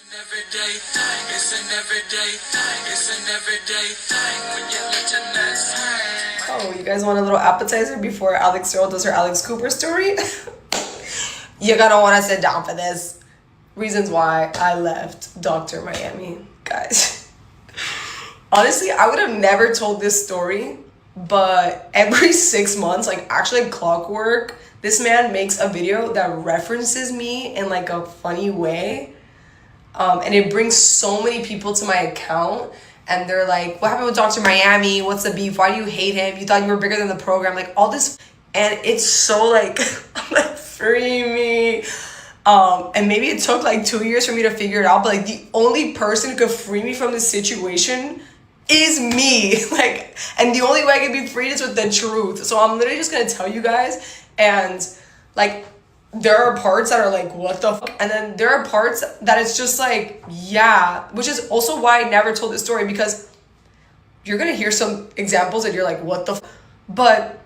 everyday thing. It's an everyday thing. It's an everyday thing when you let your nuts hang. Oh, you guys want a little appetizer before Alex Earl does her Alex Cooper story? You're gonna want to sit down for this. Reasons why I left Dr. Miami, guys. Honestly, I would have never told this story, but every 6 months, like actually clockwork, this man makes a video that references me in like a funny way. And it brings so many people to my account, and they're like, what happened with Dr. Miami? What's the beef? Why do you hate him? You thought you were bigger than the program, like all this. And it's so like, I'm like, free me. And maybe it took like 2 years for me to figure it out, but like the only person who could free me from this situation is me. Like, and the only way I can be freed is with the truth. So I'm literally just gonna tell you guys, and like, there are parts that are like, what the fuck? And then there are parts that it's just like, yeah, which is also why I never told this story, because you're gonna hear some examples and you're like, what the fuck? But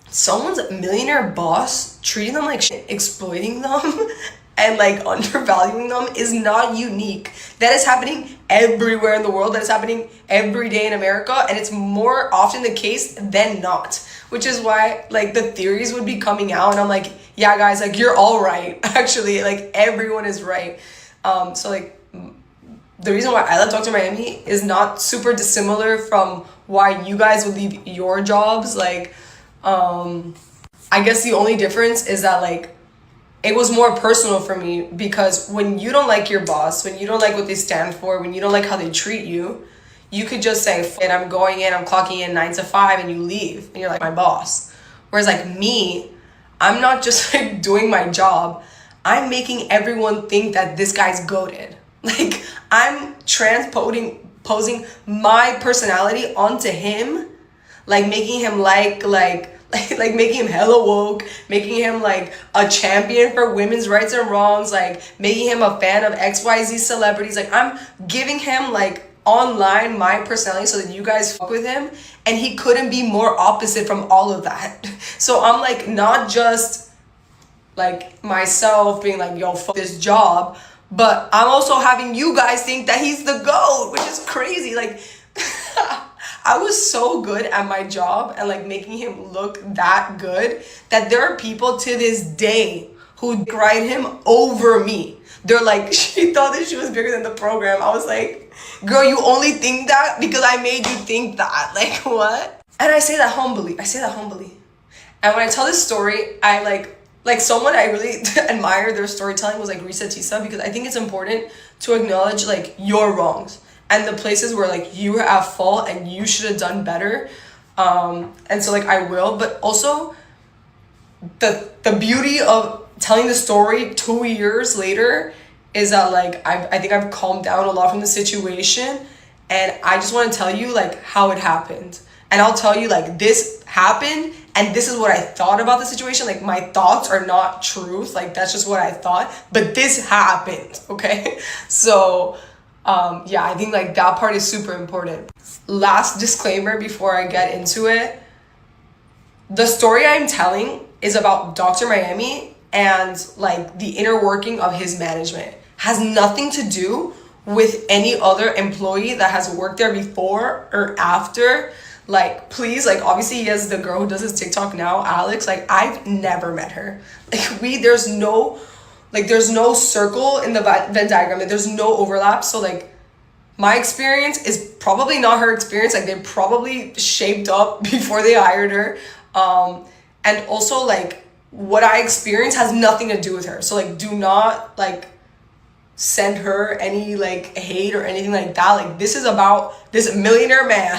someone's millionaire boss treating them like shit, exploiting them and like undervaluing them is not unique. That is happening everywhere in the world. That is happening every day in America, and it's more often the case than not, which is why like the theories would be coming out, and I'm like, yeah guys, like you're all right. Actually, like everyone is right. So like the reason why I left Dr. Miami is not super dissimilar from why you guys would leave your jobs. Like I guess the only difference is that like it was more personal for me, because when you don't like your boss, when you don't like what they stand for, when you don't like how they treat you, you could just say, "F it, I'm going in, I'm clocking in 9 to 5," and you leave, and you're like, my boss. Whereas like me, I'm not just like doing my job, I'm making everyone think that this guy's goated. Like I'm posing my personality onto him, like making him like making him hella woke, making him like a champion for women's rights and wrongs, like making him a fan of XYZ celebrities. Like I'm giving him like online my personality so that you guys fuck with him, and he couldn't be more opposite from all of that. So I'm like not just like myself being like, yo, fuck this job, but I'm also having you guys think that he's the GOAT, which is crazy. Like I was so good at my job and like making him look that good that there are people to this day who ride him over me. They're like, she thought that she was bigger than the program. I was like, girl, you only think that because I made you think that. Like, what? And I say that humbly. And when I tell this story, I like someone I really admire their storytelling was like Risa Tisa, because I think it's important to acknowledge like your wrongs and the places where like you were at fault and you should have done better. And so like I will, but also the beauty of telling the story 2 years later is that like I think I've calmed down a lot from the situation, and I just want to tell you like how it happened. And I'll tell you like this happened and this is what I thought about the situation. Like my thoughts are not truth, like that's just what I thought, but this happened, okay? So yeah, I think like that part is super important. Last disclaimer before I get into it. The story I'm telling is about Dr. Miami and like the inner working of his management. Has nothing to do with any other employee that has worked there before or after. Like, please, like obviously he has the girl who does his TikTok now, Alex. Like I've never met her. Like there's no circle in the Venn diagram. Like, there's no overlap. So like my experience is probably not her experience. Like they probably shaped up before they hired her. And also like what I experienced has nothing to do with her. So like do not like send her any like hate or anything like that. Like this is about this millionaire man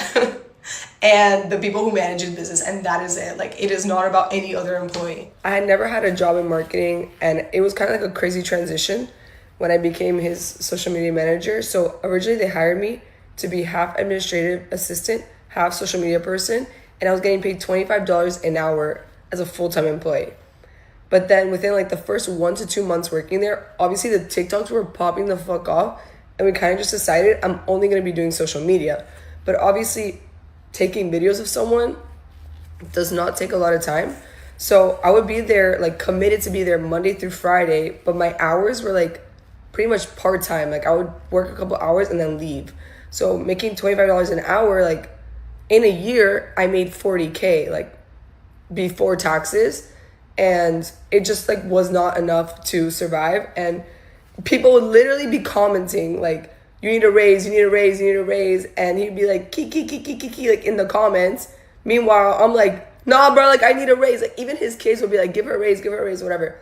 and the people who manage his business, and that is it. Like it is not about any other employee. I had never had a job in marketing, and it was kind of like a crazy transition when I became his social media manager. So originally they hired me to be half administrative assistant, half social media person, and I was getting paid $25 an hour as a full-time employee. But then within like the first 1 to 2 months working there, obviously the TikToks were popping the fuck off, and we kind of just decided I'm only going to be doing social media. But obviously taking videos of someone does not take a lot of time. So I would be there, like committed to be there Monday through Friday, but my hours were like pretty much part-time. Like I would work a couple hours and then leave. So making $25 an hour, like in a year, I made 40K, like before taxes. And it just like was not enough to survive. And people would literally be commenting like, you need a raise, you need a raise, you need a raise. And he'd be like, kiki, like in the comments. Meanwhile, I'm like, nah, bro, like I need a raise. Like even his kids would be like, give her a raise, whatever.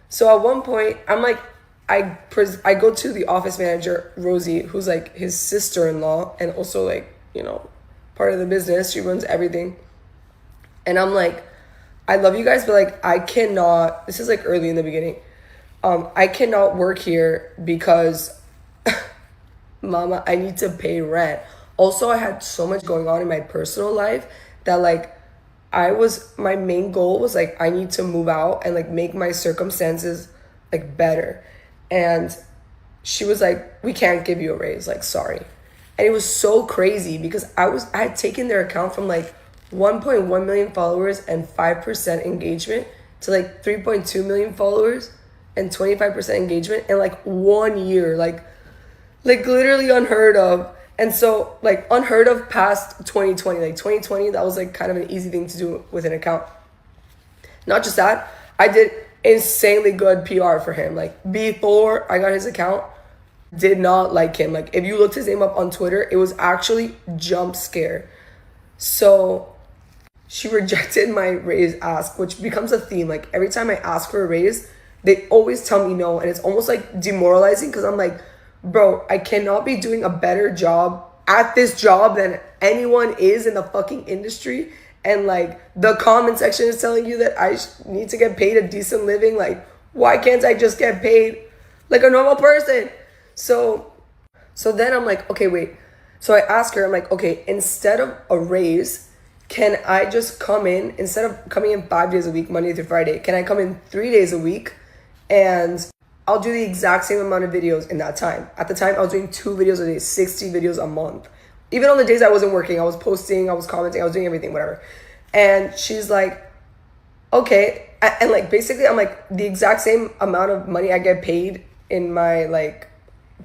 So at one point, I'm like, I go to the office manager, Rosie, who's like his sister-in-law and also like, you know, part of the business. She runs everything. And I'm like, I love you guys, but like I cannot, this is like early in the beginning. I cannot work here because mama, I need to pay rent. Also, I had so much going on in my personal life that like my main goal was like, I need to move out and like make my circumstances like better. And she was like, we can't give you a raise, like, sorry. And it was so crazy because I had taken their account from like 1.1 million followers and 5% engagement to like 3.2 million followers and 25% engagement in like 1 year, like literally unheard of. And so like unheard of past 2020, like 2020, that was like kind of an easy thing to do with an account. Not just that, I did insanely good PR for him. Like before I got his account, did not like him. Like if you looked his name up on Twitter, it was actually jump scare. So she rejected my raise ask, which becomes a theme. Like every time I ask for a raise, they always tell me no. And it's almost like demoralizing because I'm like, bro, I cannot be doing a better job at this job than anyone is in the fucking industry. And like the comment section is telling you that I need to get paid a decent living. Like, why can't I just get paid like a normal person? So then I'm like, okay, wait. So I ask her, I'm like, okay, instead of a raise, can I just come in, instead of coming in 5 days a week, Monday through Friday, can I come in 3 days a week? And I'll do the exact same amount of videos in that time. At the time, I was doing 2 videos a day, 60 videos a month. Even on the days I wasn't working, I was posting, I was commenting, I was doing everything, whatever. And she's like, okay. And like, basically, I'm like, the exact same amount of money I get paid in my like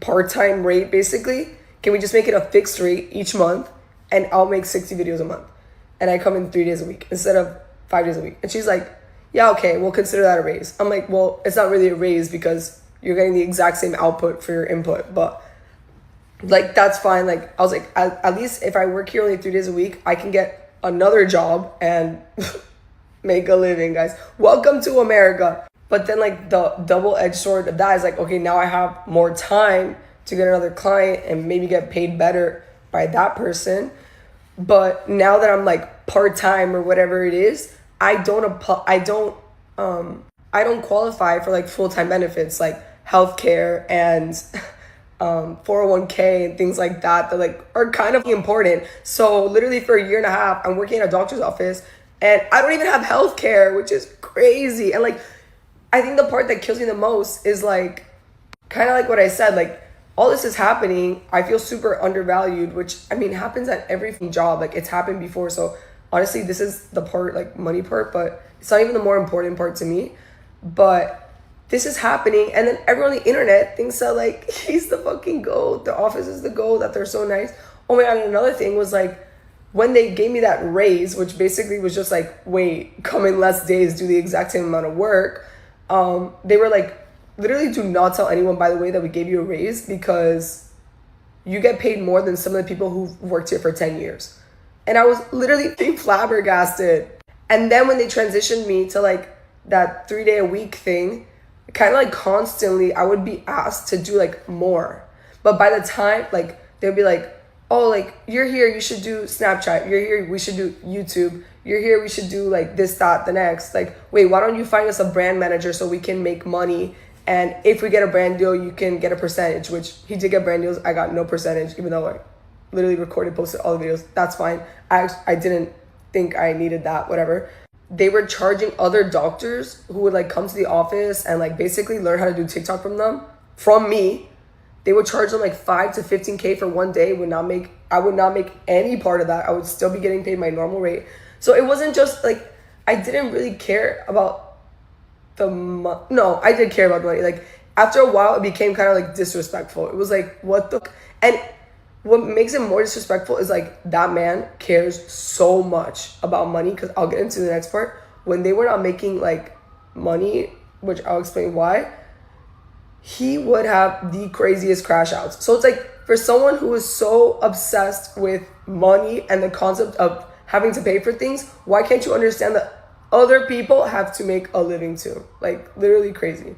part-time rate, basically. Can we just make it a fixed rate each month? And I'll make 60 videos a month. And I come in 3 days a week instead of 5 days a week. And she's like, yeah, okay, we'll consider that a raise. I'm like, well, it's not really a raise because you're getting the exact same output for your input, but like, that's fine. Like, I was like, at least if I work here only 3 days a week, I can get another job and make a living, guys. Welcome to America. But then like the double-edged sword of that is like, okay, now I have more time to get another client and maybe get paid better by that person. But now that I'm like part-time or whatever it is, I don't qualify for like full-time benefits like healthcare and 401k and things like that like are kind of important. So literally for a year and a half, I'm working at a doctor's office and I don't even have healthcare, which is crazy. And like, I think the part that kills me the most is like, kind of like what I said, like all this is happening. I feel super undervalued, which I mean happens at every job. Like it's happened before. So honestly, this is the part, like money part, but it's not even the more important part to me. But this is happening, and then everyone on the internet thinks that like he's the fucking GOAT, the office is the GOAT, that they're so nice. Oh my god, and another thing was like when they gave me that raise, which basically was just like, wait, come in less days, do the exact same amount of work. They were like, literally do not tell anyone, by the way, that we gave you a raise because you get paid more than some of the people who've worked here for 10 years. And I was literally flabbergasted. And then when they transitioned me to like that 3 day a week thing, kind of like constantly I would be asked to do like more. But by the time like they'd be like, oh, like you're here, you should do Snapchat. You're here, we should do YouTube. You're here, we should do like this, that, the next. Like, wait, why don't you find us a brand manager so we can make money? And if we get a brand deal, you can get a percentage, which he did get brand deals. I got no percentage, even though I literally recorded, posted all the videos. That's fine. I didn't think I needed that, whatever. They were charging other doctors who would like come to the office and like basically learn how to do TikTok from me. They would charge them like 5 to 15K for 1 day. I would not make any part of that. I would still be getting paid my normal rate. So it wasn't just like, I didn't really care about no, I did care about the money. Like after a while, it became kind of like disrespectful. It was like, what the, and what makes it more disrespectful is like that man cares so much about money, because I'll get into the next part. When they were not making like money, which I'll explain why, he would have the craziest crash outs. So it's like, for someone who is so obsessed with money and the concept of having to pay for things, why can't you understand that other people have to make a living too? Like, literally crazy.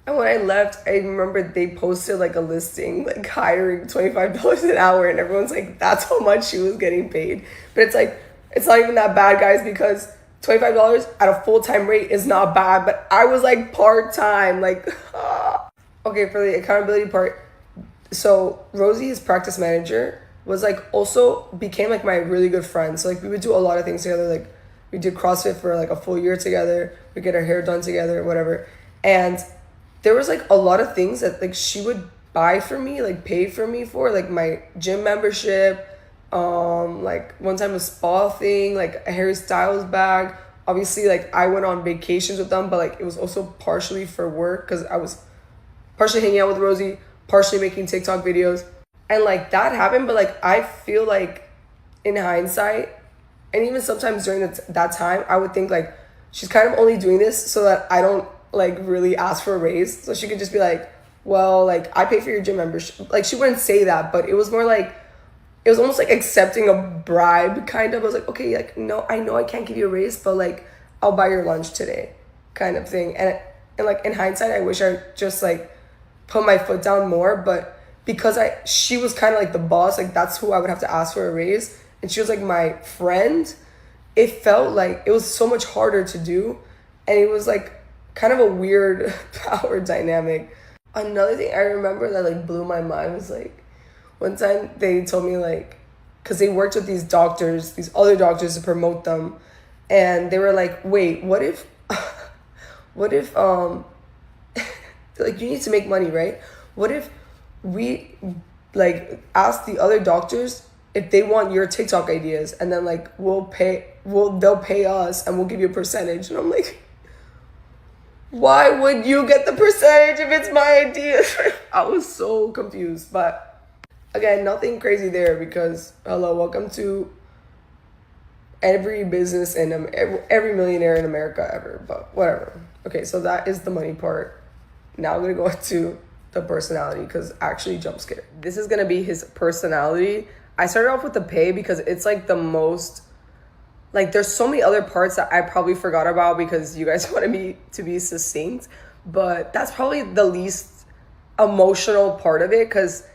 And when I left, I remember they posted like a listing, like hiring $25 an hour, and everyone's like, that's how much she was getting paid. But it's like, it's not even that bad, guys, because $25 at a full-time rate is not bad, but I was like part-time, like, Okay, for the accountability part, so Rosie, his practice manager, was like also became like my really good friend. So like we would do a lot of things together. Like we did CrossFit for like a full year together. We get our hair done together, whatever. And there was like a lot of things that like she would buy for me, like pay for me for, like my gym membership, like one time a spa thing, like a Harry Styles bag. Obviously, like I went on vacations with them, but like it was also partially for work, because I was partially hanging out with Rosie, partially making TikTok videos. And like that happened, but like I feel like in hindsight, and even sometimes during that time, I would think like she's kind of only doing this so that I don't like really ask for a raise. So she could just be like, well, like I pay for your gym membership. Like she wouldn't say that, but it was more like, it was almost like accepting a bribe kind of. I was like, okay, like, no, I know I can't give you a raise, but like I'll buy your lunch today kind of thing. And like in hindsight, I wish I just like put my foot down more, but because she was kind of like the boss, like that's who I would have to ask for a raise, and she was like my friend, it felt like it was so much harder to do, and it was like kind of a weird power dynamic. Another thing I remember that like blew my mind was like one time they told me like, because they worked with these doctors, these other doctors to promote them, and they were like, wait, what if like you need to make money, right? What if we like ask the other doctors if they want your TikTok ideas, and then like they'll pay us and we'll give you a percentage. And I'm like, why would you get the percentage if it's my idea? I was so confused. But again, nothing crazy there, because hello, welcome to every business and every millionaire in America ever, but whatever. Okay, so that is the money part. Now I'm gonna go into the personality, because actually jump scare. This is gonna be his personality. I started off with the pay because it's like the most, like there's so many other parts that I probably forgot about because you guys wanted me to be succinct, but that's probably the least emotional part of it, because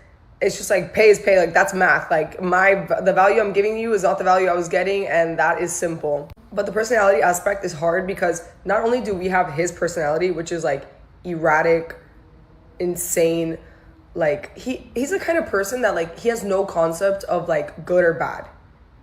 it's just like pay is pay, like that's math. Like the value I'm giving you is not the value I was getting, and that is simple. But the personality aspect is hard because not only do we have his personality, which is like erratic, insane, like he's the kind of person that like he has no concept of like good or bad.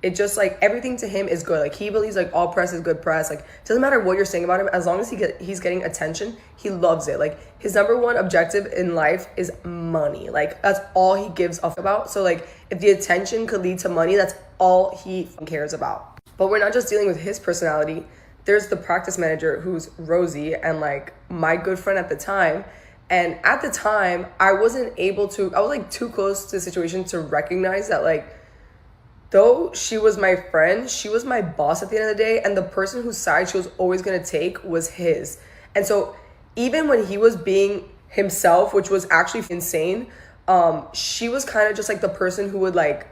It just like everything to him is good. Like he believes like all press is good press. Like doesn't matter what you're saying about him, as long as he's getting attention, he loves it. Like his number one objective in life is money. Like that's all he gives a f about. So like if the attention could lead to money, that's all he cares about. But we're not just dealing with his personality. There's the practice manager, who's Rosie, and like my good friend at the time. And at the time, I was like too close to the situation to recognize that like, though she was my friend, she was my boss at the end of the day, and the person whose side she was always gonna take was his. And so even when he was being himself, which was actually insane, she was kind of just like the person who would like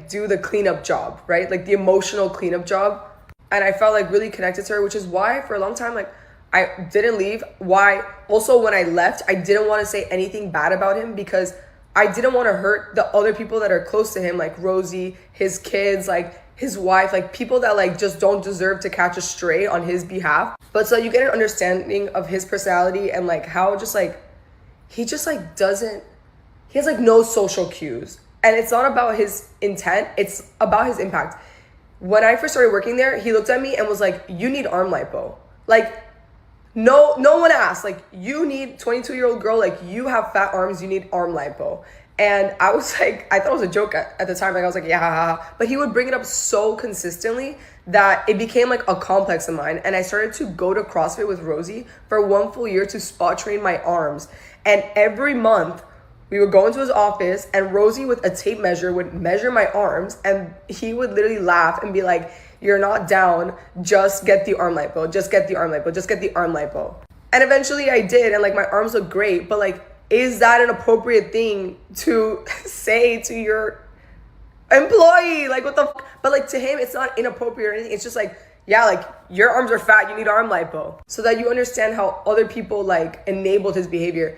do the cleanup job, right? Like the emotional cleanup job. And I felt like really connected to her, which is why for a long time, like I didn't leave. Why also when I left, I didn't want to say anything bad about him, because I didn't want to hurt the other people that are close to him, like Rosie, his kids, like his wife, like people that like just don't deserve to catch a stray on his behalf. But so you get an understanding of his personality and like how just like he just like doesn't, he has like no social cues. And it's not about his intent, it's about his impact. When I first started working there, he looked at me and was like, you need arm lipo. Like no one asked, like you need 22-year-old girl, like you have fat arms, you need arm lipo. And I was like, I thought it was a joke at the time. Like I was like, yeah, but he would bring it up so consistently that it became like a complex of mine. And I started to go to CrossFit with Rosie for 1 full year to spot train my arms. And every month we would go into his office and Rosie with a tape measure would measure my arms, and he would literally laugh and be like, "You're not down, just get the arm lipo, just get the arm lipo, just get the arm lipo." And eventually I did, and like my arms look great, but like, is that an appropriate thing to say to your employee? Like, what the but like, to him it's not inappropriate or anything. It's just like, yeah, like, your arms are fat, you need arm lipo. So that you understand how other people like enabled his behavior.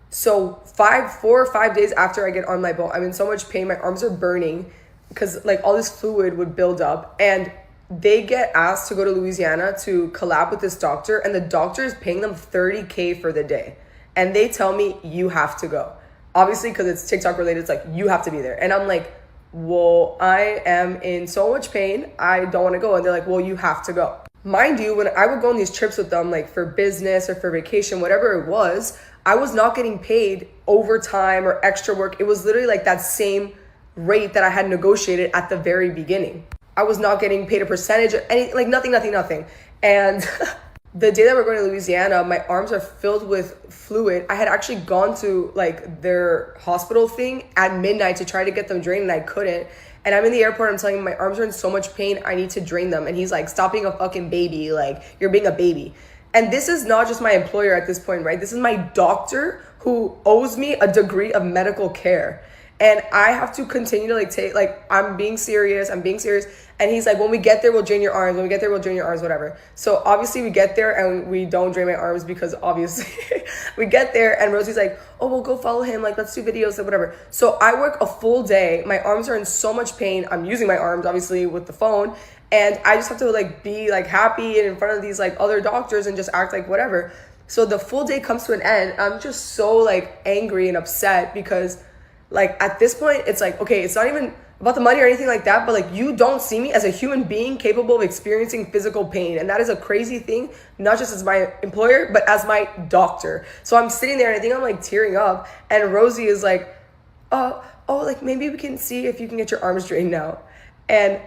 So 4 or 5 days after I get arm lipo, I'm in so much pain, my arms are burning because like all this fluid would build up, and they get asked to go to Louisiana to collab with this doctor, and the doctor is paying them $30K for the day, and they tell me, you have to go. Obviously, because it's TikTok related, it's like, you have to be there. And I'm like, well, I am in so much pain, I don't want to go. And they're like, well, you have to go. Mind you, when I would go on these trips with them, like for business or for vacation, whatever it was, I was not getting paid overtime or extra work. It was literally like that same rate that I had negotiated at the very beginning. I was not getting paid a percentage or any, like nothing. And the day that we're going to Louisiana, my arms are filled with fluid. I had actually gone to like their hospital thing at midnight to try to get them drained, and I couldn't. And I'm in the airport, I'm telling him my arms are in so much pain, I need to drain them. And he's like, stop being a fucking baby. Like, you're being a baby. And this is not just my employer at this point, right? This is my doctor who owes me a degree of medical care. And I have to continue to like take, like, I'm being serious. And he's like, when we get there, we'll drain your arms. Whatever. So obviously we get there and we don't drain my arms, because obviously we get there and Rosie's like, oh, we'll go follow him. Like, let's do videos or whatever. So I work a full day. My arms are in so much pain. I'm using my arms, obviously, with the phone. And I just have to like be like happy and in front of these like other doctors and just act like whatever. So the full day comes to an end. I'm just so like angry and upset because like at this point, it's like, okay, it's not even about the money or anything like that, but like, you don't see me as a human being capable of experiencing physical pain. And that is a crazy thing, not just as my employer, but as my doctor. So I'm sitting there and I think I'm like tearing up, and Rosie is like, oh, like maybe we can see if you can get your arms drained now. And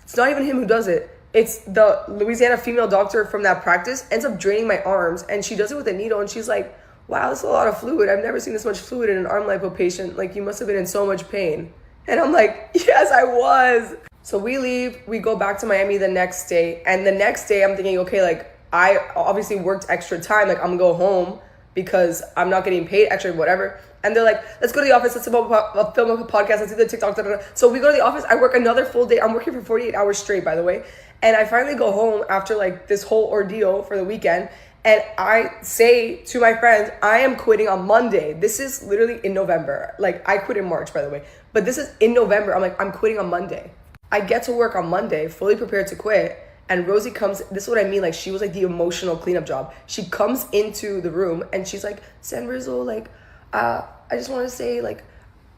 it's not even him who does it. It's the Louisiana female doctor from that practice ends up draining my arms, and she does it with a needle, and she's like, wow, that's a lot of fluid. I've never seen this much fluid in an arm lipo patient. Like, you must have been in so much pain. And I'm like, yes, I was. So we leave, we go back to Miami the next day. And the next day I'm thinking, okay, like, I obviously worked extra time. Like, I'm gonna go home because I'm not getting paid extra, whatever. And they're like, let's go to the office. Let's film a podcast. Let's do the TikTok. So we go to the office. I work another full day. I'm working for 48 hours straight, by the way. And I finally go home after like this whole ordeal for the weekend. And I say to my friends, I am quitting on Monday. This is literally in November. Like, I quit in March, by the way. But this is in November. I'm like, I'm quitting on Monday. I get to work on Monday, fully prepared to quit. And Rosie comes, this is what I mean. Like, she was like the emotional cleanup job. She comes into the room and she's like, San Rizzo, like, I just want to say, like,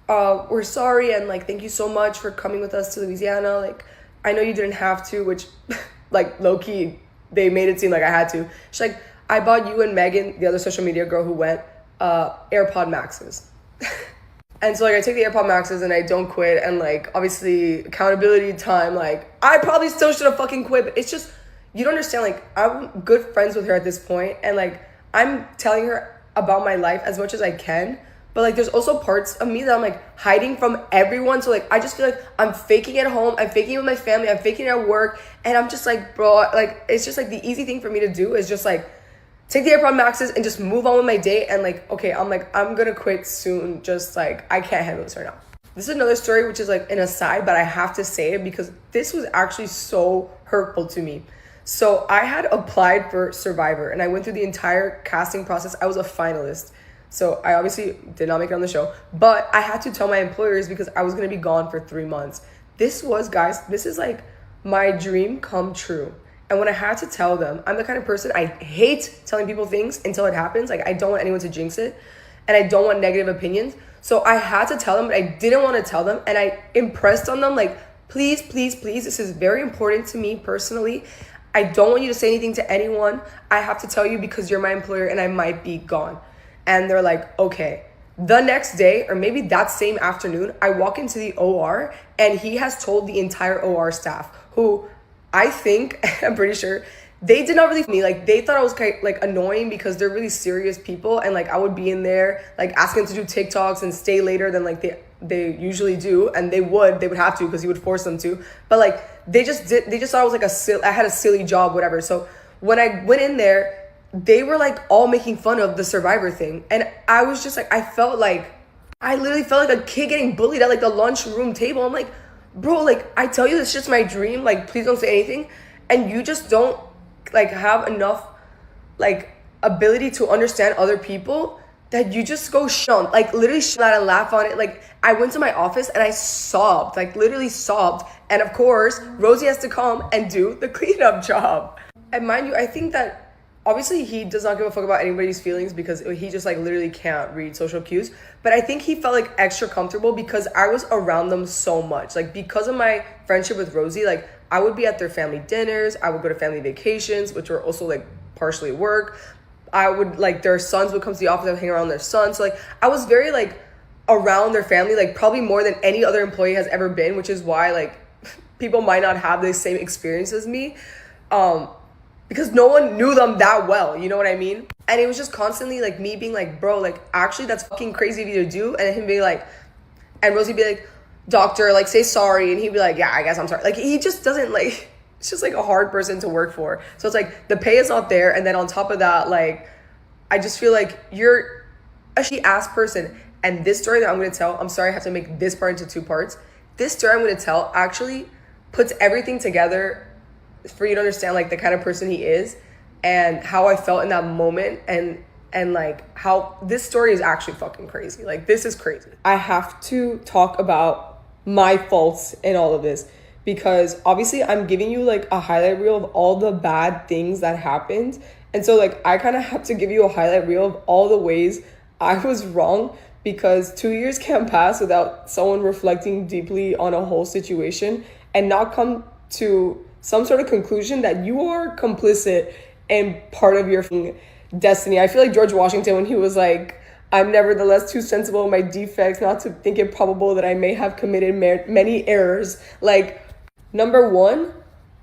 we're sorry. And like, thank you so much for coming with us to Louisiana. Like, I know you didn't have to, which like low key, they made it seem like I had to. She's like, I bought you and Megan, the other social media girl who went, AirPod Maxes. And so like, I take the AirPod Maxes and I don't quit. And like, obviously accountability time, like, I probably still should have fucking quit, but it's just, you don't understand. Like, I'm good friends with her at this point, and like, I'm telling her about my life as much as I can. But like, there's also parts of me that I'm like hiding from everyone. So like, I just feel like I'm faking it at home, I'm faking it with my family, I'm faking it at work. And I'm just like, bro, like, it's just like the easy thing for me to do is just like take the AirPod Maxes and just move on with my day. And like, okay, I'm gonna quit soon. Just like, I can't handle this right now. This is another story, which is like an aside, but I have to say it because this was actually so hurtful to me. So I had applied for Survivor and I went through the entire casting process. I was a finalist. So I obviously did not make it on the show, but I had to tell my employers because I was going to be gone for 3 months. This is like my dream come true. And when I had to tell them, I'm the kind of person, I hate telling people things until it happens. Like, I don't want anyone to jinx it, and I don't want negative opinions. So I had to tell them, but I didn't want to tell them. And I impressed on them, like, please, this is very important to me personally. I don't want you to say anything to anyone. I have to tell you because you're my employer and I might be gone. And they're like, okay. The next day, or maybe that same afternoon, I walk into the OR and he has told the entire OR staff, who I think, I'm pretty sure, they did not really me. Like, they thought I was like annoying because they're really serious people, and like I would be in there like asking them to do TikToks and stay later than like they usually do, and they would have to because you would force them to. But like they just thought I was like I had a silly job, whatever. So when I went in there, they were like all making fun of the Survivor thing, and I was just like, I literally felt like a kid getting bullied at like the lunchroom table. I'm like, bro, like I tell you this shit's my dream, like please don't say anything, and you just don't like have enough like ability to understand other people that you just go like literally shit out and laugh on it. Like I went to my office and I sobbed, like literally sobbed, and of course Rosie has to come and do the cleanup job. And mind you, I think that obviously he does not give a fuck about anybody's feelings because he just like literally can't read social cues. But I think he felt like extra comfortable because I was around them so much. Like because of my friendship with Rosie, like I would be at their family dinners, I would go to family vacations, which were also like partially work. I would like their sons would come to the office, I would hang around their sons. So like I was very like around their family, like probably more than any other employee has ever been, which is why like people might not have the same experience as me. Because no one knew them that well, you know what I mean? And it was just constantly like me being like, bro, like actually that's fucking crazy of you to do. And him being like, and Rosie be like, doctor, like say sorry. And he'd be like, yeah, I guess I'm sorry. Like he just doesn't like, it's just like a hard person to work for. So it's like the pay is not there. And then on top of that, like, I just feel like you're a shitty ass person. And this story that I'm going to tell, I'm sorry, I have to make this part into 2 parts. This story I'm going to tell actually puts everything together for you to understand like the kind of person he is and how I felt in that moment, and like how this story is actually fucking crazy. Like this is crazy. I have to talk about my faults in all of this because obviously I'm giving you like a highlight reel of all the bad things that happened, and so like I kind of have to give you a highlight reel of all the ways I was wrong, because 2 years can't pass without someone reflecting deeply on a whole situation and not come to some sort of conclusion that you are complicit and part of your destiny. I feel like George Washington when he was like, I'm nevertheless too sensible of my defects not to think it probable that I may have committed many errors. Like, number one,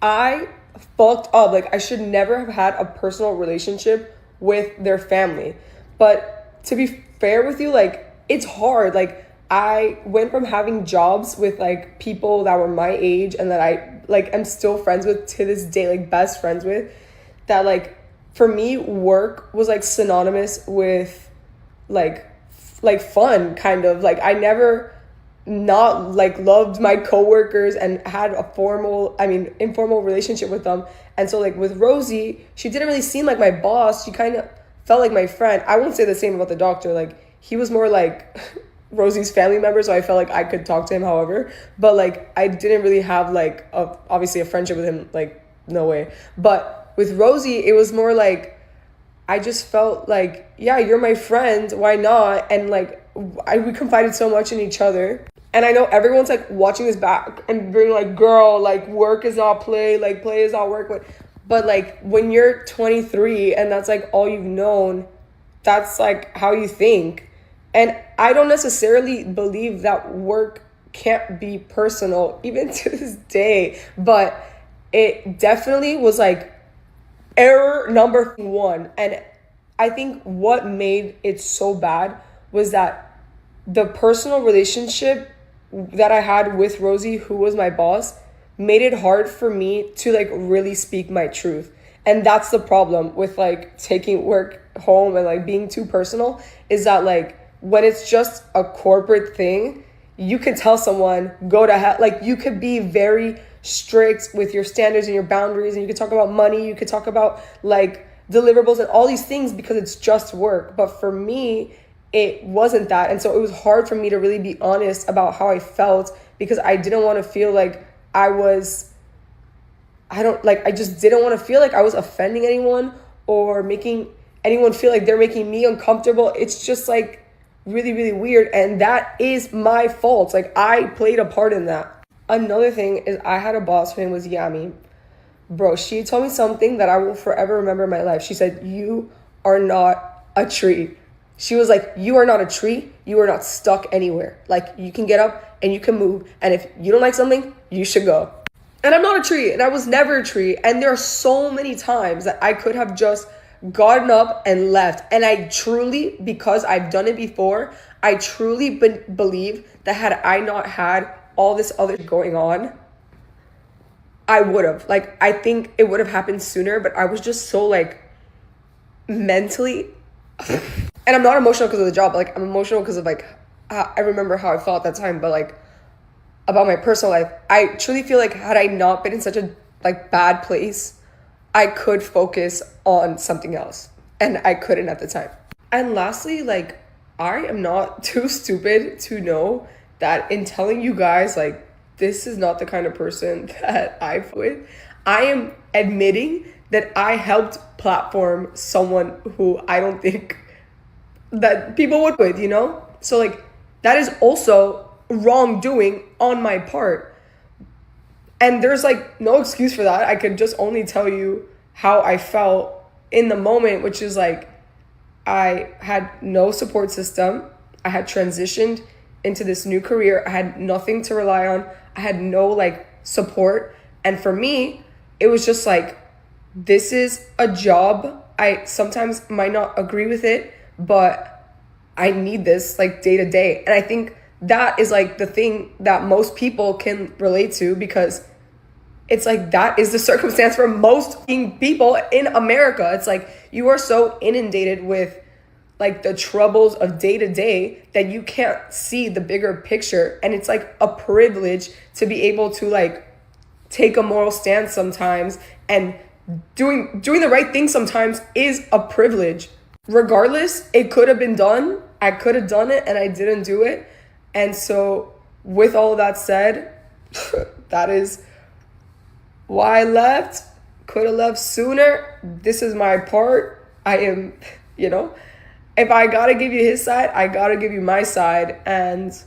I fucked up. Like, I should never have had a personal relationship with their family. But to be fair with you, like, it's hard. Like, I went from having jobs with like people that were my age and that I like am still friends with to this day, like best friends with, that like for me work was like synonymous with like fun, kind of. Like I never not like loved my coworkers and had a informal relationship with them. And so like with Rosie, she didn't really seem like my boss. She kind of felt like my friend. I won't say the same about the doctor. Like he was more like Rosie's family member, so I felt like I could talk to him however, but like I didn't really have like obviously a friendship with him, like no way. But with Rosie it was more like I just felt like, yeah, you're my friend, why not? And like we confided so much in each other. And I know everyone's like watching this back and being like, girl, like work is not play, like play is not work. But like when you're 23 and that's like all you've known, that's like how you think. And I don't necessarily believe that work can't be personal, even to this day. But it definitely was like error number 1. And I think what made it so bad was that the personal relationship that I had with Rosie, who was my boss, made it hard for me to like really speak my truth. And that's the problem with like taking work home and like being too personal, is that like when it's just a corporate thing, you can tell someone, go to hell. Like you could be very strict with your standards and your boundaries, and you could talk about money, you could talk about like deliverables and all these things because it's just work. But for me, it wasn't that. And so it was hard for me to really be honest about how I felt, because I didn't want to feel like I just didn't want to feel like I was offending anyone or making anyone feel like they're making me uncomfortable. It's just like really, really weird. And that is my fault. Like I played a part in that. Another thing is I had a boss, her name was Yami. Bro, she told me something that I will forever remember in my life. She said, you are not a tree. She was like, you are not a tree. You are not stuck anywhere. Like you can get up and you can move. And if you don't like something, you should go. And I'm not a tree, and I was never a tree. And there are so many times that I could have just gotten up and left. And I truly, because I've done it before, I truly believe that had I not had all this other going on, I would have. Like, I think it would have happened sooner, but I was just so, like, mentally. And I'm not emotional because of the job. Like, I'm emotional because of, like, I remember how I felt at that time, but, like, about my personal life, I truly feel like had I not been in such a, like, bad place, I could focus on something else. And I couldn't at the time. And lastly, like, I am not too stupid to know that in telling you guys, like, this is not the kind of person that I with. I am admitting that I helped platform someone who I don't think that people would with, you know? So, like, that is also wrongdoing on my part. And there's, like, no excuse for that. I could just only tell you how I felt in the moment, which is, like, I had no support system. I had transitioned into this new career. I had nothing to rely on. I had no, like, support. And for me, it was just like, this is a job. I sometimes might not agree with it, but I need this, like, day to day. And I think that is, like, the thing that most people can relate to, because it's like that is the circumstance for most people in America. It's like you are so inundated with, like, the troubles of day to day that you can't see the bigger picture. And it's like a privilege to be able to, like, take a moral stance sometimes, and doing the right thing sometimes is a privilege. Regardless, it could have been done. I could have done it and I didn't do it. And so with all of that said, that is why I left. Could have left sooner. This is my part. I am, you know, if I gotta give you his side, I gotta give you my side. And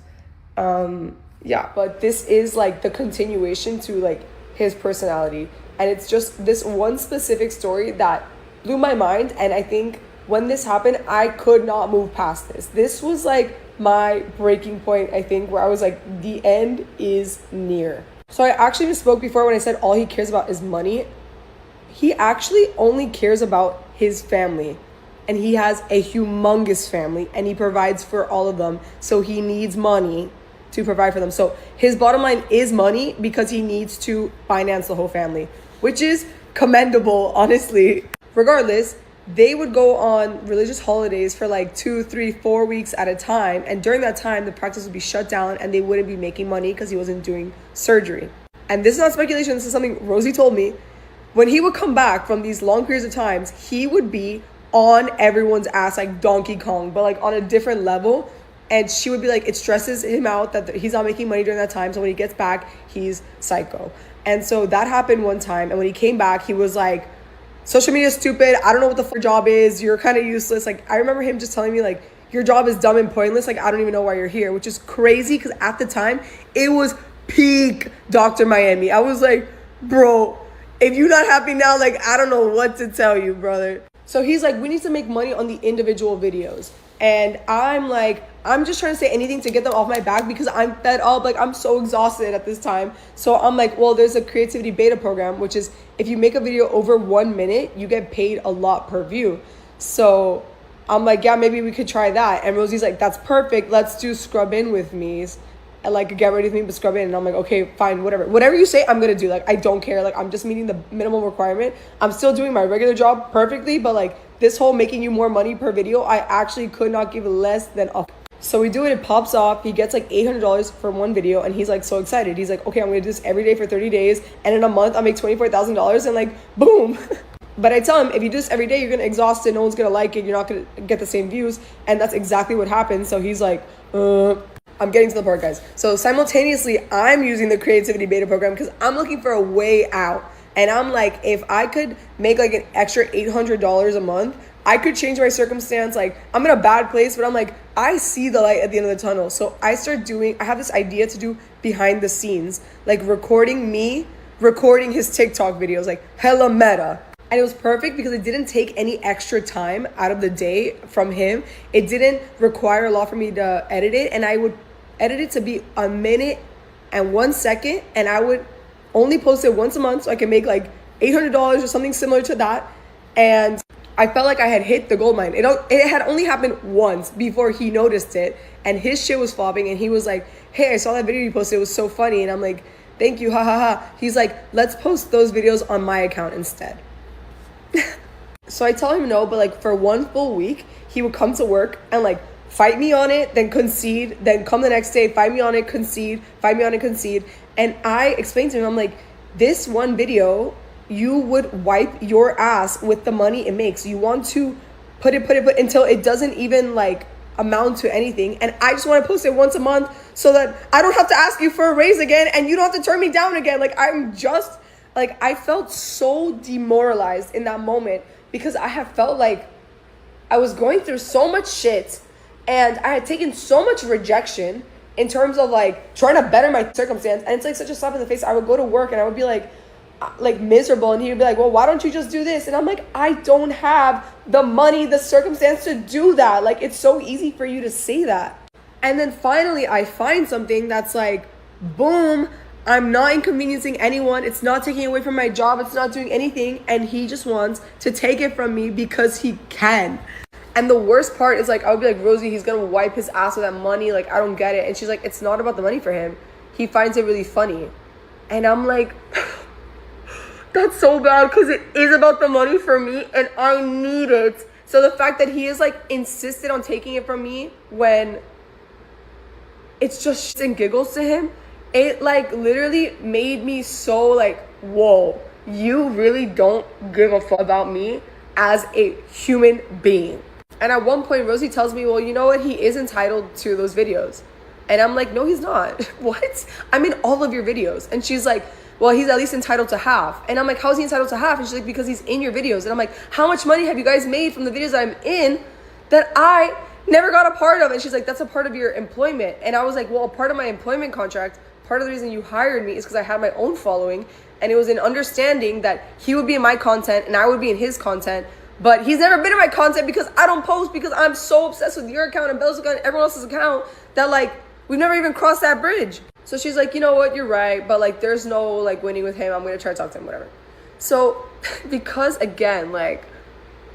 yeah, but this is, like, the continuation to, like, his personality. And it's just this one specific story that blew my mind. And I think when this happened, I could not move past this. This was, like, my breaking point, I think, where I was like, the end is near. So I actually misspoke before when I said all he cares about is money. He actually only cares about his family. And he has a humongous family, and he provides for all of them. So he needs money to provide for them. So his bottom line is money, because he needs to finance the whole family, which is commendable, honestly. Regardless, they would go on religious holidays for like 2, 3, 4 weeks at a time. And during that time, the practice would be shut down and they wouldn't be making money because he wasn't doing surgery. And this is not speculation. This is something Rosie told me. When he would come back from these long periods of times, he would be on everyone's ass like Donkey Kong, but like on a different level. And she would be like, it stresses him out that he's not making money during that time. So when he gets back, he's psycho. And so that happened one time. And when he came back, he was like, social media is stupid. I don't know what the job is. You're kind of useless. Like, I remember him just telling me, like, your job is dumb and pointless. Like, I don't even know why you're here, which is crazy because at the time, it was peak Dr. Miami. I was like, bro, if you're not happy now, like, I don't know what to tell you, brother. So he's like, we need to make money on the individual videos. And I'm like, I'm just trying to say anything to get them off my back because I'm fed up. Like, I'm so exhausted at this time. So I'm like, well, there's a creativity beta program, which is if you make a video over 1 minute, you get paid a lot per view. So I'm like, yeah, maybe we could try that. And Rosie's like, that's perfect. Let's do scrub in with me. And like, get ready with me, but scrub in. And I'm like, okay, fine, whatever. Whatever you say, I'm going to do. Like, I don't care. Like, I'm just meeting the minimum requirement. I'm still doing my regular job perfectly. But like this whole making you more money per video, I actually could not give less than a... So we do it, it pops off. He gets like $800 for one video. And he's like so excited. He's like, okay, I'm going to do this every day for 30 days. And in a month, I'll make $24,000. And like, boom. But I tell him, if you do this every day, you're going to exhaust it. No one's going to like it. You're not going to get the same views. And that's exactly what happened. So he's like, I'm getting to the part, guys. So simultaneously, I'm using the creativity beta program because I'm looking for a way out. And I'm like, if I could make like an extra $800 a month, I could change my circumstance. Like, I'm in a bad place, but I'm like, I see the light at the end of the tunnel. So I have this idea to do behind the scenes, like recording his TikTok videos, like hella meta. And it was perfect because it didn't take any extra time out of the day from him. It didn't require a lot for me to edit it. And I would edit it to be 1 minute and 1 second. And I would only post it once a month so I can make like $800 or something similar to that. And I felt like I had hit the gold mine. It had only happened once before he noticed it, and his shit was flopping, and he was like, hey, I saw that video you posted, it was so funny. And I'm like, thank you, ha ha ha. He's like, let's post those videos on my account instead. So I tell him no, but like for 1 full week, he would come to work and like fight me on it, then concede, then come the next day, fight me on it, concede, fight me on it, concede. And I explained to him, I'm like, this one video, you would wipe your ass with the money it makes. You want to put it until it doesn't even like amount to anything. And I just want to post it once a month so that I don't have to ask you for a raise again and you don't have to turn me down again. Like I felt so demoralized in that moment because I have felt like I was going through so much shit and I had taken so much rejection in terms of like trying to better my circumstance. And it's like such a slap in the face. I would go to work and I would be like miserable, and he would be like, well, why don't you just do this? And I'm like, I don't have the money, the circumstance to do that. Like, it's so easy for you to say that. And then finally I find something that's like, boom, I'm not inconveniencing anyone, it's not taking away from my job, it's not doing anything, and he just wants to take it from me because he can. And the worst part is like, I would be like, Rosie, he's gonna wipe his ass with that money, like I don't get it. And she's like, it's not about the money for him, he finds it really funny. And I'm like, that's so bad because it is about the money for me and I need it. So the fact that he is like insisted on taking it from me when it's just shits and giggles to him, it like literally made me so like, whoa, you really don't give a fuck about me as a human being. And at one point Rosie tells me, well, you know what, he is entitled to those videos. And I'm like, no, he's not. What? I'm in all of your videos. And she's like, well, he's at least entitled to half. And I'm like, how's he entitled to half? And she's like, because he's in your videos. And I'm like, how much money have you guys made from the videos I'm in that I never got a part of? And she's like, that's a part of your employment. And I was like, well, a part of my employment contract, part of the reason you hired me is because I had my own following. And it was an understanding that he would be in my content and I would be in his content. But he's never been in my content because I don't post, because I'm so obsessed with your account and Bella's account and everyone else's account that like, we've never even crossed that bridge. So she's like, you know what, you're right, but like there's no like winning with him. I'm gonna try to talk to him, whatever. So because again, like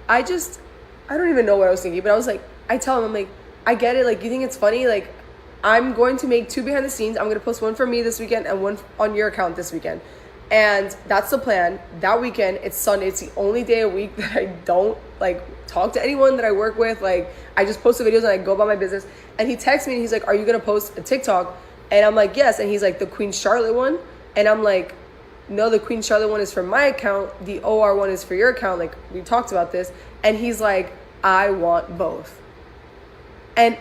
I don't even know what I was thinking, but I was like, I tell him, I'm like, I get it, like you think it's funny, like I'm going to make 2 behind the scenes. I'm gonna post one for me this weekend and one on your account this weekend. And that's the plan. That weekend, it's Sunday. It's the only day a week that I don't like talk to anyone that I work with. Like I just post the videos and I go about my business. And he texts me and he's like, are you gonna post a TikTok? And I'm like, yes. And he's like, the Queen Charlotte one? And I'm like, no, the Queen Charlotte one is for my account. The OR one is for your account. Like we talked about this. And he's like, I want both. And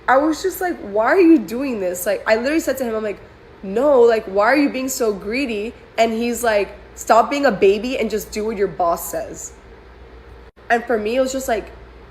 I was just like, why are you doing this? Like I literally said to him, I'm like, no, like why are you being so greedy? And he's like, stop being a baby and just do what your boss says. And for me, it was just like,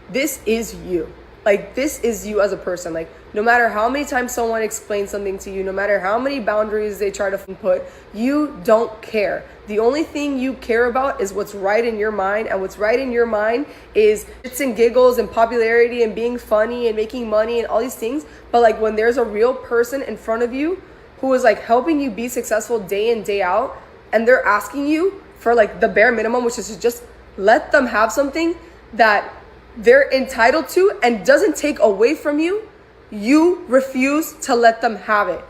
this is you. Like, this is you as a person. Like, no matter how many times someone explains something to you, no matter how many boundaries they try to put, you don't care. The only thing you care about is what's right in your mind. And what's right in your mind is shits and giggles and popularity and being funny and making money and all these things. But like when there's a real person in front of you who is like helping you be successful day in, day out, and they're asking you for like the bare minimum, which is to just let them have something that they're entitled to and doesn't take away from you, you refuse to let them have it.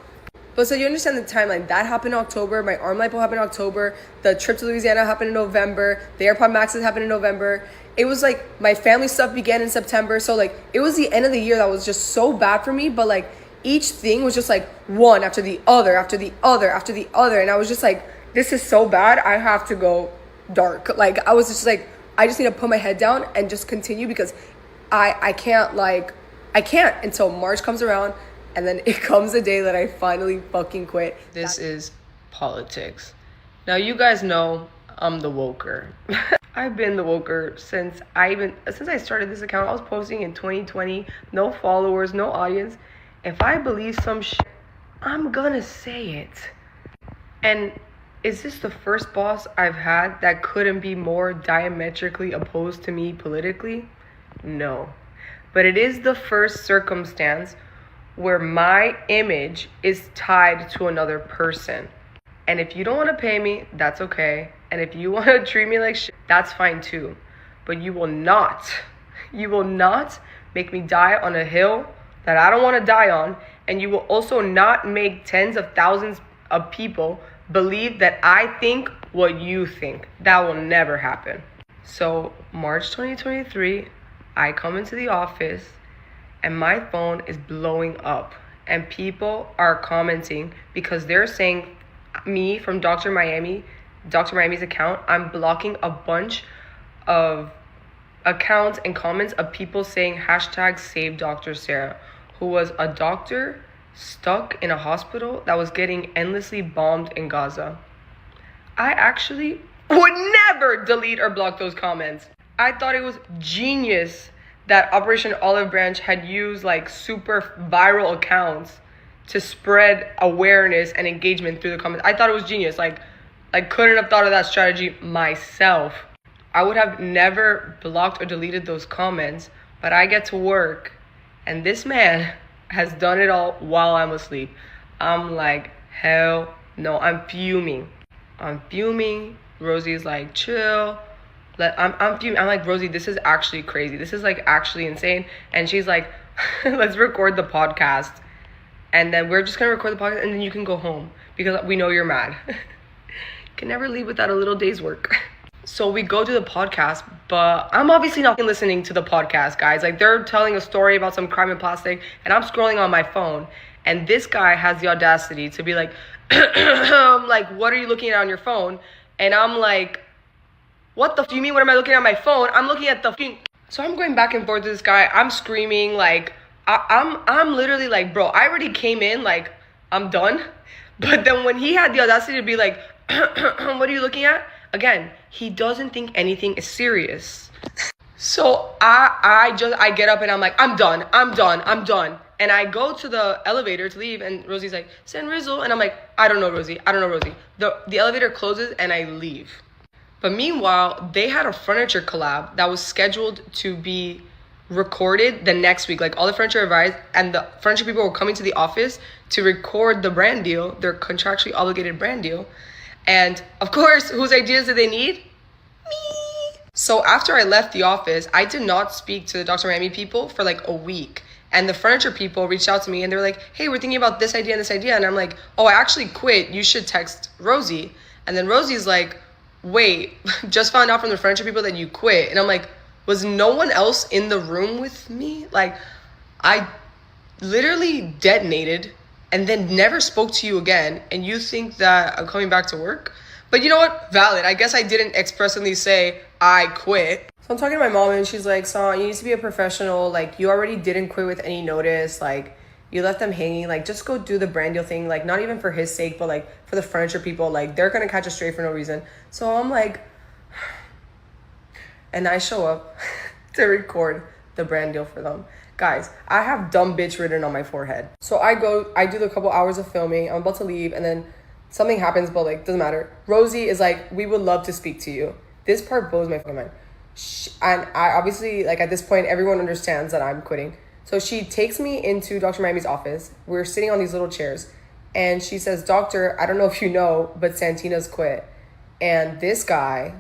But so you understand the timeline. That happened in October. My arm lipo happened in October. The trip to Louisiana happened in November. The AirPod Maxes happened in November. It was like my family stuff began in September. So like it was the end of the year that was just so bad for me. But like each thing was just like one after the other, after the other, after the other. And I was just like, this is so bad. I have to go dark. Like I was just like, I just need to put my head down and just continue because I can't until March comes around and then it comes a day that I finally fucking quit. This is politics. Now you guys know I'm the woker. I've been the woker since I started this account. I was posting in 2020, no followers, no audience. If I believe some shit, I'm gonna say it. And is this the first boss I've had that couldn't be more diametrically opposed to me politically? No. But it is the first circumstance where my image is tied to another person. And if you don't want to pay me, that's okay. And if you want to treat me like shit, that's fine too. But you will not make me die on a hill that I don't want to die on. And you will also not make tens of thousands of people believe that I think what you think. That will never happen. So March 2023, I come into the office and my phone is blowing up. And people are commenting because they're saying me from Dr. Miami's account, I'm blocking a bunch of accounts and comments of people saying hashtag save Dr. Sarah, who was a doctor stuck in a hospital that was getting endlessly bombed in Gaza. I actually would never delete or block those comments. I thought it was genius that Operation Olive Branch had used like super viral accounts to spread awareness and engagement through the comments. I thought it was genius. Like couldn't have thought of that strategy myself. I would have never blocked or deleted those comments, but I get to work and this man has done it all while I'm asleep. I'm like, hell no. I'm fuming. Rosie's like, chill. I'm fuming. I'm like, Rosie, this is actually crazy. This is like actually insane. And she's like, let's record the podcast. And then we're just going to record the podcast and then you can go home because we know you're mad. You can never leave without a little day's work. So we go to the podcast, but I'm obviously not listening to the podcast, guys. Like they're telling a story about some crime in plastic and I'm scrolling on my phone. And this guy has the audacity to be like, like, what are you looking at on your phone? And I'm like, what the f*** you mean? What am I looking at my phone? I'm looking at the f***ing... So I'm going back and forth with this guy. I'm screaming like, I'm literally like, bro, I already came in, like, I'm done. But then when he had the audacity to be like, what are you looking at? Again, he doesn't think anything is serious. So I get up and I'm like, I'm done. And I go to the elevator to leave and Rosie's like, send Rizzle. And I'm like, I don't know, Rosie. The elevator closes and I leave. But meanwhile, they had a furniture collab that was scheduled to be recorded the next week. Like all the furniture advised and the furniture people were coming to the office to record the brand deal, their contractually obligated brand deal. And of course, whose ideas did they need? Me. So after I left the office, I did not speak to the Dr. Miami people for like a week. And the furniture people reached out to me and they were like, hey, we're thinking about this idea and this idea. And I'm like, oh, I actually quit. You should text Rosie. And then Rosie's like, wait, just found out from the furniture people that you quit. And I'm like, was no one else in the room with me? Like, I literally detonated and then never spoke to you again. And you think that I'm coming back to work? But you know what? Valid. I guess I didn't expressly say I quit. So I'm talking to my mom and she's like, Son, you need to be a professional. Like, you already didn't quit with any notice. Like, you left them hanging. Like, just go do the brand deal thing. Like, not even for his sake, but like for the furniture people. Like, they're going to catch a stray for no reason. So I'm like, and I show up to record the brand deal for them. Guys, I have dumb bitch written on my forehead. So I do the couple hours of filming. I'm about to leave and then something happens, but like, doesn't matter. Rosie is like, we would love to speak to you. This part blows my fucking mind. And I obviously, like at this point, everyone understands that I'm quitting. So she takes me into Dr. Miami's office. We're sitting on these little chairs. And she says, Doctor, I don't know if you know, but Santina's quit. And this guy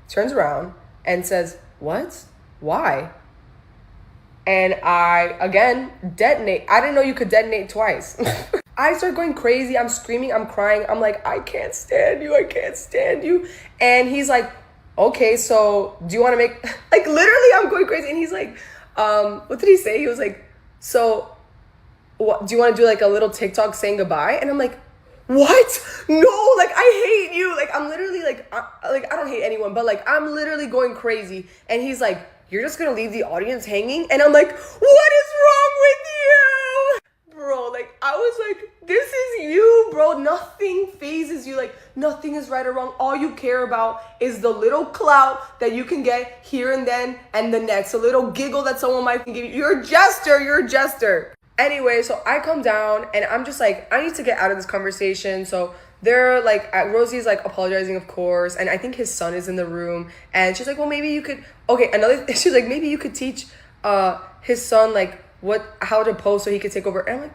turns around and says, what? Why? And I, again, detonate. I didn't know you could detonate twice. I start going crazy. I'm screaming. I'm crying. I'm like, I can't stand you. I can't stand you. And he's like, okay, so do you want to make, like literally I'm going crazy. And he's like, what did he say? He was like, so what, do you want to do like a little TikTok saying goodbye? And I'm like, what? No, like I hate you. Like I'm literally like I don't hate anyone, but like I'm literally going crazy. And he's like, you're just gonna leave the audience hanging? And I'm like, what is wrong with you? Bro, like I was like, this is you, bro. Nothing phases you. Like nothing is right or wrong. All you care about is the little clout that you can get here and then and the next. A little giggle that someone might give you. You're a jester. Anyway, so I come down and I'm just like, I need to get out of this conversation. So they're like, Rosie's like apologizing, of course. And I think his son is in the room. And she's like, well, maybe you could, she's like, maybe you could teach his son like how to pose so he could take over. And I'm like,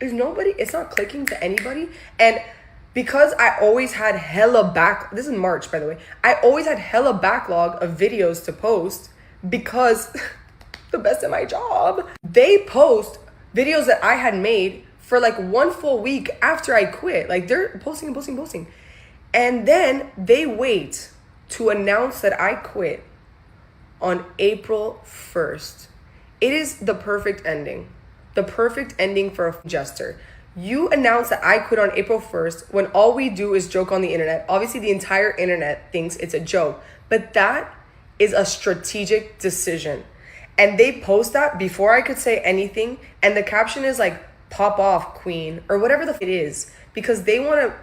it's not clicking to anybody. And because I always had this is March, by the way. I always had hella backlog of videos to post because the best at my job. They post videos that I had made for like 1 full week after I quit. Like they're posting and posting and posting. And then they wait to announce that I quit on April 1st. It is the perfect ending. The perfect ending for a jester. You announce that I quit on April 1st when all we do is joke on the internet. Obviously, the entire internet thinks it's a joke, but that is a strategic decision. And they post that before I could say anything, and the caption is like, pop off, queen, or whatever it is, because they want to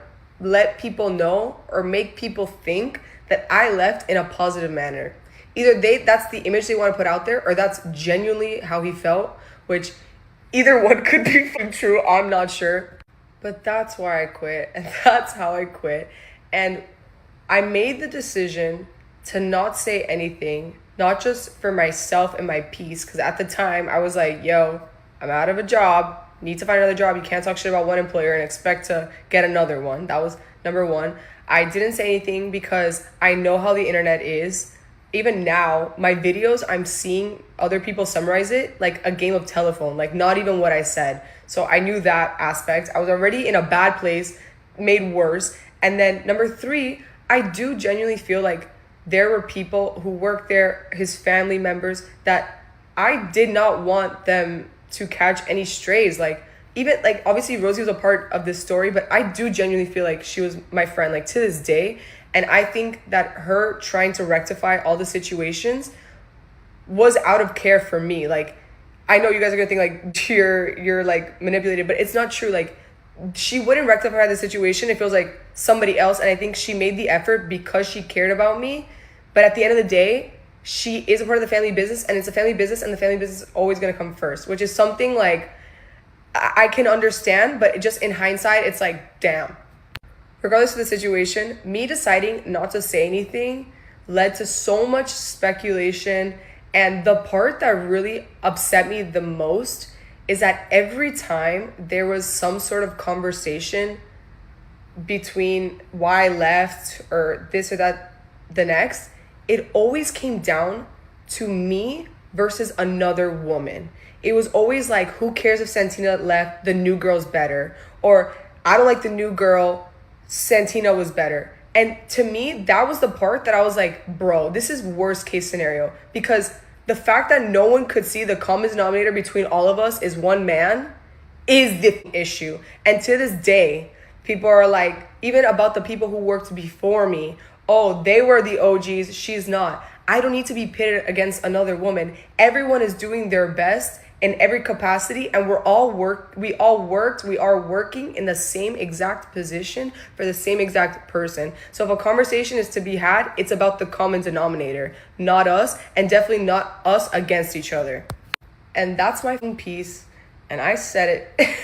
let people know or make people think that I left in a positive manner. Either that's the image they want to put out there, or that's genuinely how he felt, which either one could be true, I'm not sure. But that's why I quit, and that's how I quit. And I made the decision to not say anything, not just for myself and my peace, because at the time I was like, yo, I'm out of a job, need to find another job. You can't talk shit about one employer and expect to get another one. That was number one. I didn't say anything because I know how the internet is. Even now, my videos, I'm seeing other people summarize it like a game of telephone, like not even what I said. So I knew that aspect. I was already in a bad place, made worse. And then number three, I do genuinely feel like there were people who worked there, his family members, that I did not want them to catch any strays. Like, even like obviously Rosie was a part of this story, but I do genuinely feel like she was my friend, like to this day. And I think that her trying to rectify all the situations was out of care for me. Like, I know you guys are gonna think like you're like manipulated, but it's not true. Like, she wouldn't rectify the situation if it was like somebody else. And I think she made the effort because she cared about me. But at the end of the day, she is a part of the family business, and it's a family business, and the family business is always gonna come first, which is something like I can understand, but just in hindsight, it's like, damn. Regardless of the situation, me deciding not to say anything led to so much speculation. And the part that really upset me the most is that every time there was some sort of conversation between why I left or this or that, the next, it always came down to me versus another woman. It was always like, who cares if Santina left? The new girl's better. Or I don't like the new girl. Santina was better. And to me, that was the part that I was like, bro, this is worst case scenario. Because the fact that no one could see the common denominator between all of us is one man is the issue. And to this day, people are like, even about the people who worked before me, oh, they were the OGs, she's not. I don't need to be pitted against another woman. Everyone is doing their best in every capacity, and we are working in the same exact position for the same exact person. So if a conversation is to be had, it's about the common denominator, not us, and definitely not us against each other. And that's my piece, and I said it.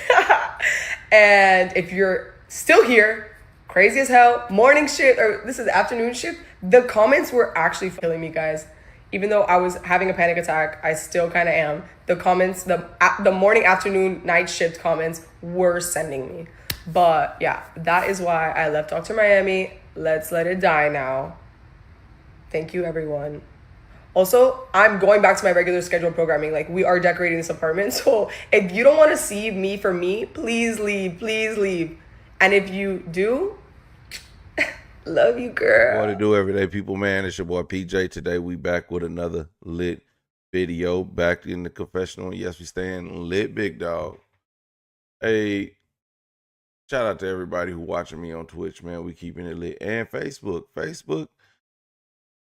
And if you're still here, crazy as hell, morning shift, or this is afternoon shift, the comments were actually killing me, guys. Even though I was having a panic attack, I still kind of am. The comments, the morning, afternoon, night shift comments were sending me. But yeah, that is why I left Dr. Miami. Let's let it die now. Thank you, everyone. Also, I'm going back to my regular scheduled programming. Like, we are decorating this apartment. So if you don't want to see me for me, please leave. Please leave. And if you do, love you, girl. What to do, everyday people, man? It's your boy PJ. Today we back with another lit video. Back in the confessional. Yes, we staying lit, big dog. Hey, shout out to everybody who watching me on Twitch, man. We keeping it lit. And Facebook. Facebook,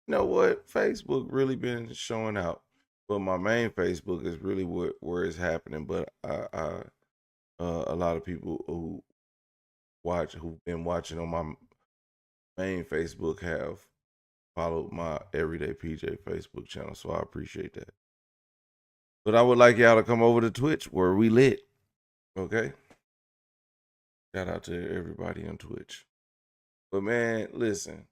you know what? Facebook really been showing out. But my main Facebook is really where it's happening. But a lot of people who've been watching on my main Facebook have followed my Everyday PJ Facebook channel, so I appreciate that. But I would like y'all to come over to Twitch where we lit. Okay? Shout out to everybody on Twitch. But man, listen.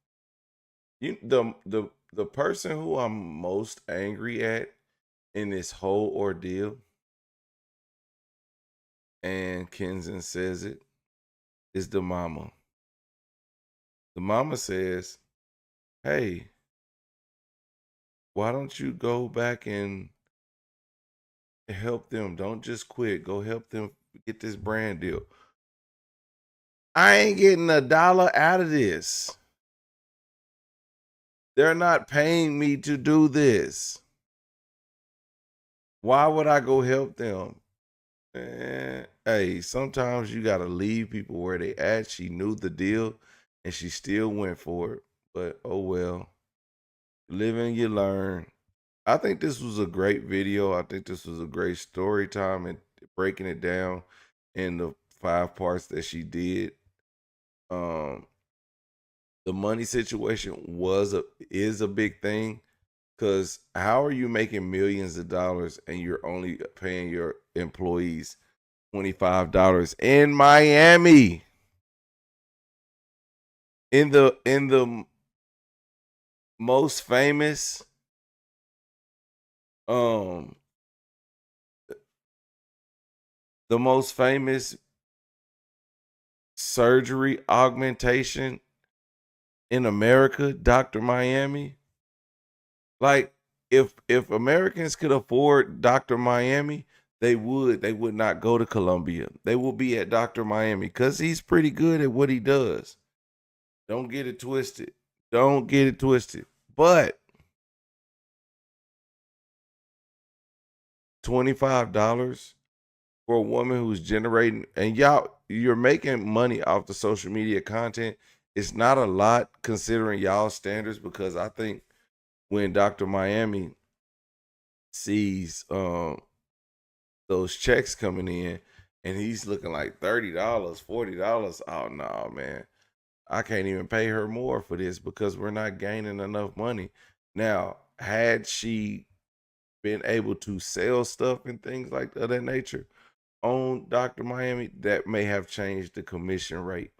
The person who I'm most angry at in this whole ordeal, and Kenzen says it, is the mama. The mama says, hey, why don't you go back and help them? Don't just quit. Go help them get this brand deal. I ain't getting $1 out of this. They're not paying me to do this. Why would I go help them? Hey, sometimes you got to leave people where they at. She knew the deal and she still went for it. But oh well. Live and you learn. I think this was a great video. I think this was a great story time and breaking it down in the 5 parts that she did. The money situation is a big thing, because how are you making millions of dollars and you're only paying your employees $25 in Miami, in the most famous um the most famous surgery augmentation in America, Dr. Miami? Like, if Americans could afford Dr. Miami, they would not go to Columbia. They will be at Dr. Miami because he's pretty good at what he does. Don't get it twisted. Don't get it twisted. But $25 for a woman who's generating, and you're making money off the social media content. It's not a lot considering y'all standards, because I think when Dr. Miami sees those checks coming in and he's looking like $30, $40, oh no, man. I can't even pay her more for this because we're not gaining enough money. Now, had she been able to sell stuff and things like of that nature on Dr. Miami, that may have changed the commission rate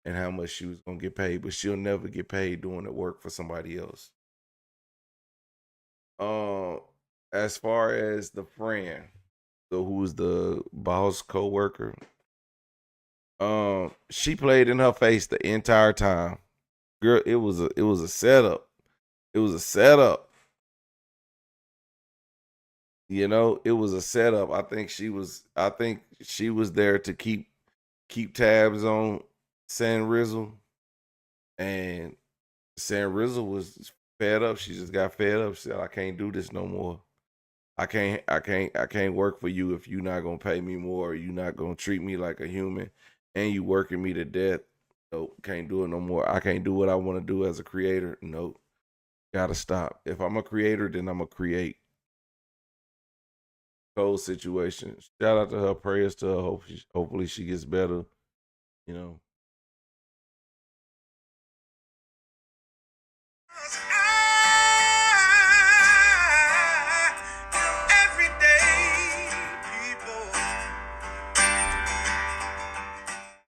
and how much she was going to get paid, but she'll never get paid doing the work for somebody else. As far as the friend, so who's the boss co-worker, she played in her face the entire time. Girl, it was a setup. It was a setup. You know, it was a setup. I think she was there to keep tabs on San Rizzle, and San Rizzle was fed up. She just got fed up. She said, I can't do this no more. I can't work for you if you're not gonna pay me more, or you're not gonna treat me like a human, and you working me to death. Nope, can't do it no more. I can't do what I want to do as a creator. Nope. Gotta stop. If I'm a creator, then I'm a create. Cold situation. Shout out to her. Prayers to her. Hopefully she gets better. You know.